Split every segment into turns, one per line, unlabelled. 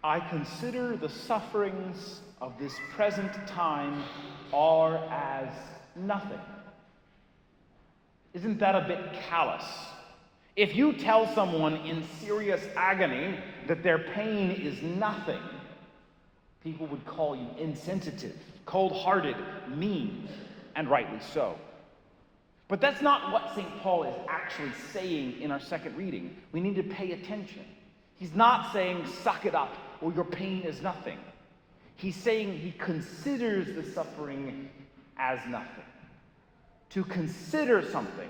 I consider the sufferings of this present time are as nothing. Isn't that a bit callous? If you tell someone in serious agony that their pain is nothing, people would call you insensitive, cold-hearted, mean, and rightly so. But that's not what St. Paul is actually saying in our second reading. We need to pay attention. He's not saying, suck it up, or your pain is nothing. He's saying he considers the suffering as nothing. To consider something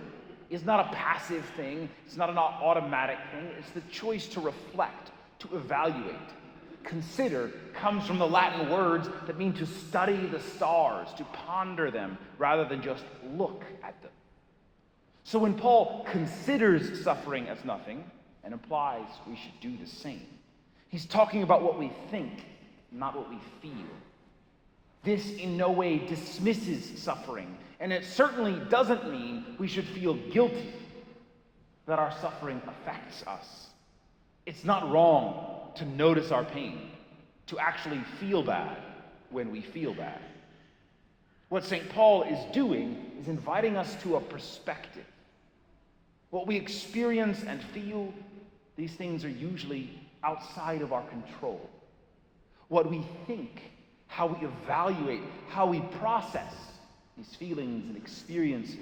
is not a passive thing. It's not an automatic thing. It's the choice to reflect, to evaluate. Consider comes from the Latin words that mean to study the stars, to ponder them, rather than just look at them. So when Paul considers suffering as nothing, and implies we should do the same, he's talking about what we think, not what we feel. This in no way dismisses suffering, and it certainly doesn't mean we should feel guilty that our suffering affects us. It's not wrong to notice our pain, to actually feel bad when we feel bad. What St. Paul is doing is inviting us to a perspective. What we experience and feel, these things are usually outside of our control. What we think, how we evaluate, how we process these feelings and experiences,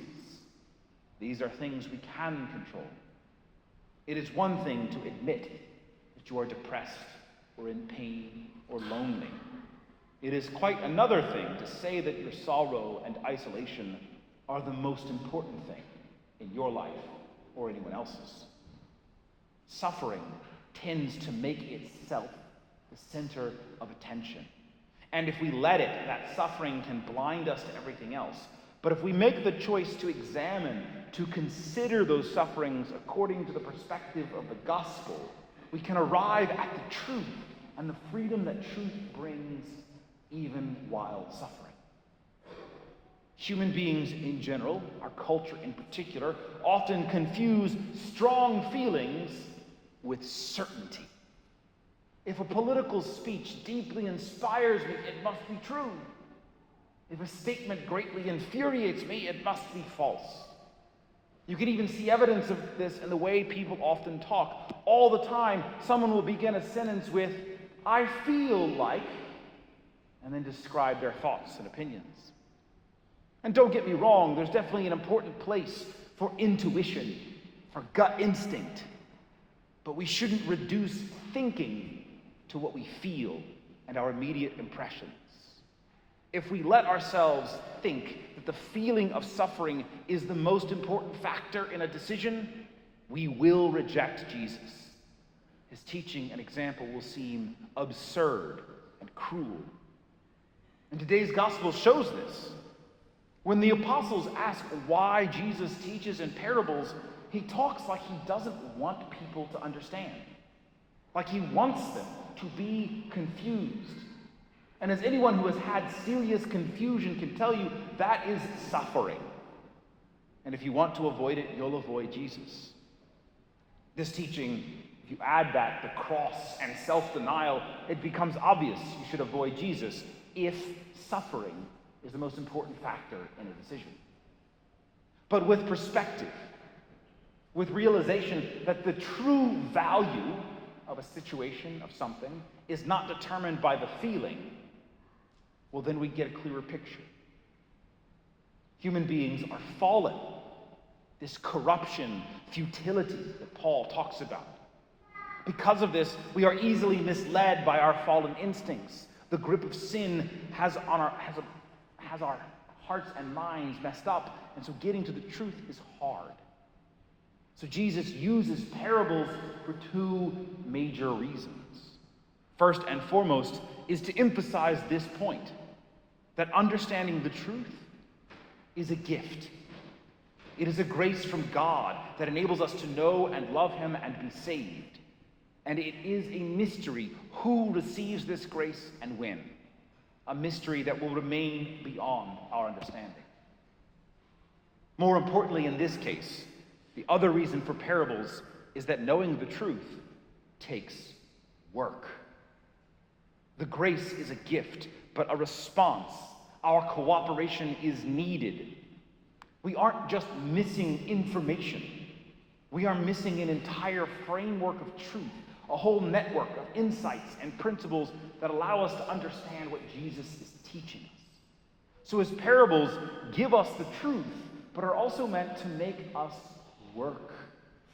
these are things we can control. It is one thing to admit that you are depressed or in pain or lonely. It is quite another thing to say that your sorrow and isolation are the most important thing in your life or anyone else's. Suffering tends to make itself the center of attention. And if we let it, that suffering can blind us to everything else. But if we make the choice to examine, to consider those sufferings according to the perspective of the gospel, we can arrive at the truth and the freedom that truth brings even while suffering. Human beings in general, our culture in particular, often confuse strong feelings with certainty. If a political speech deeply inspires me, it must be true. If a statement greatly infuriates me, it must be false. You can even see evidence of this in the way people often talk. All the time, someone will begin a sentence with, "I feel like," and then describe their thoughts and opinions. And don't get me wrong, there's definitely an important place for intuition, for gut instinct. But we shouldn't reduce thinking to what we feel and our immediate impressions. If we let ourselves think that the feeling of suffering is the most important factor in a decision, we will reject Jesus. His teaching and example will seem absurd and cruel. And today's gospel shows this. When the apostles ask why Jesus teaches in parables, he talks like he doesn't want people to understand. Like he wants them to be confused. And as anyone who has had serious confusion can tell you, that is suffering. And if you want to avoid it, you'll avoid Jesus. This teaching, if you add that, the cross and self-denial, it becomes obvious you should avoid Jesus if suffering is the most important factor in a decision. But with perspective, with realization that the true value of a situation, of something, is not determined by the feeling, well, then we get a clearer picture. Human beings are fallen. This corruption, futility that Paul talks about. Because of this, we are easily misled by our fallen instincts. The grip of sin has our hearts and minds messed up, and so getting to the truth is hard. So Jesus uses parables for two major reasons. First and foremost is to emphasize this point, that understanding the truth is a gift. It is a grace from God that enables us to know and love him and be saved. And it is a mystery who receives this grace and when. A mystery that will remain beyond our understanding. More importantly in this case, the other reason for parables is that knowing the truth takes work. The grace is a gift, but a response. Our cooperation is needed. We aren't just missing information. We are missing an entire framework of truth, a whole network of insights and principles that allow us to understand what Jesus is teaching us. So his parables give us the truth, but are also meant to make us work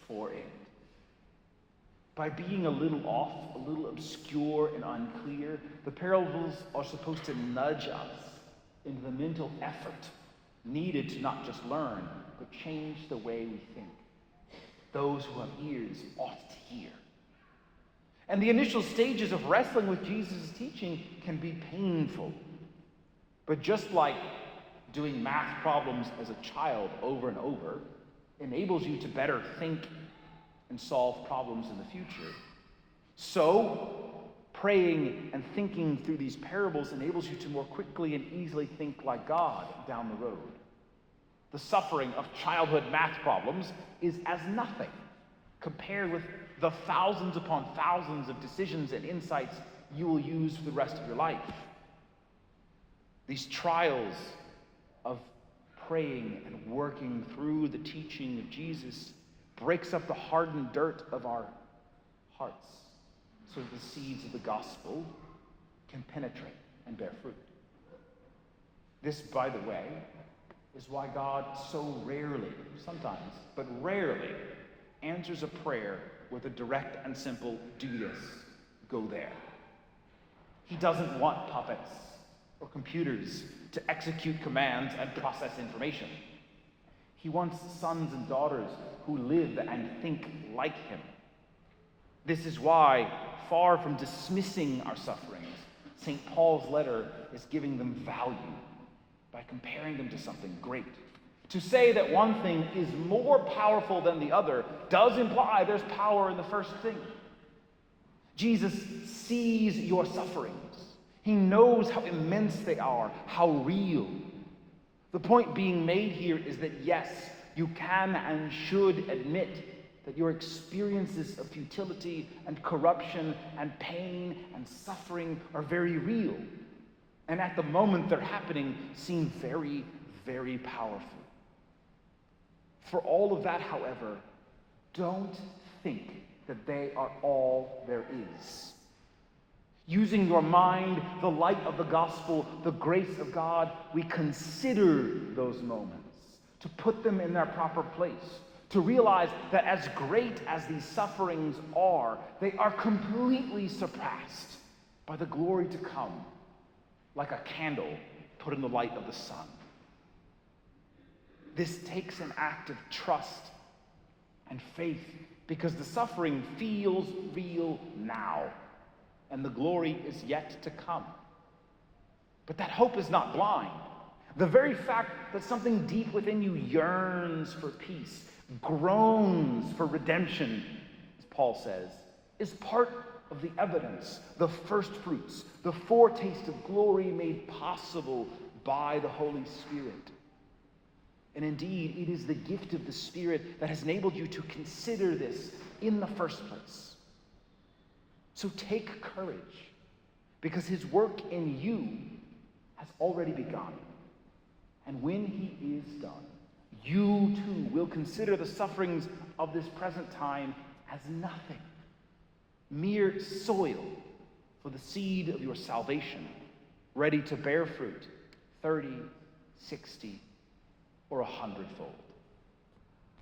for it. By being a little off, a little obscure and unclear, the parables are supposed to nudge us into the mental effort needed to not just learn, but change the way we think. Those who have ears ought to hear. And the initial stages of wrestling with Jesus' teaching can be painful. But just like doing math problems as a child over and over enables you to better think and solve problems in the future, so praying and thinking through these parables enables you to more quickly and easily think like God down the road. The suffering of childhood math problems is as nothing compared with the thousands upon thousands of decisions and insights you will use for the rest of your life. These trials of praying and working through the teaching of Jesus breaks up the hardened dirt of our hearts so that the seeds of the gospel can penetrate and bear fruit. This, by the way, is why God so rarely, sometimes, but rarely, answers a prayer with a direct and simple, do this, go there. He doesn't want puppets or computers to execute commands and process information. He wants sons and daughters who live and think like him. This is why, far from dismissing our sufferings, St. Paul's letter is giving them value by comparing them to something great. To say that one thing is more powerful than the other does imply there's power in the first thing. Jesus sees your sufferings. He knows how immense they are, how real. The point being made here is that yes, you can and should admit that your experiences of futility and corruption and pain and suffering are very real. And at the moment they're happening, seem very, very powerful. For all of that, however, don't think that they are all there is. Using your mind, the light of the gospel, the grace of God, we consider those moments, to put them in their proper place, to realize that as great as these sufferings are, they are completely surpassed by the glory to come, like a candle put in the light of the sun. This takes an act of trust and faith because the suffering feels real now, and the glory is yet to come. But that hope is not blind. The very fact that something deep within you yearns for peace, groans for redemption, as Paul says, is part of the evidence, the first fruits, the foretaste of glory made possible by the Holy Spirit. And indeed, it is the gift of the Spirit that has enabled you to consider this in the first place. So take courage, because his work in you has already begun. And when he is done, you too will consider the sufferings of this present time as nothing, mere soil for the seed of your salvation, ready to bear fruit 30, 60, or 100-fold.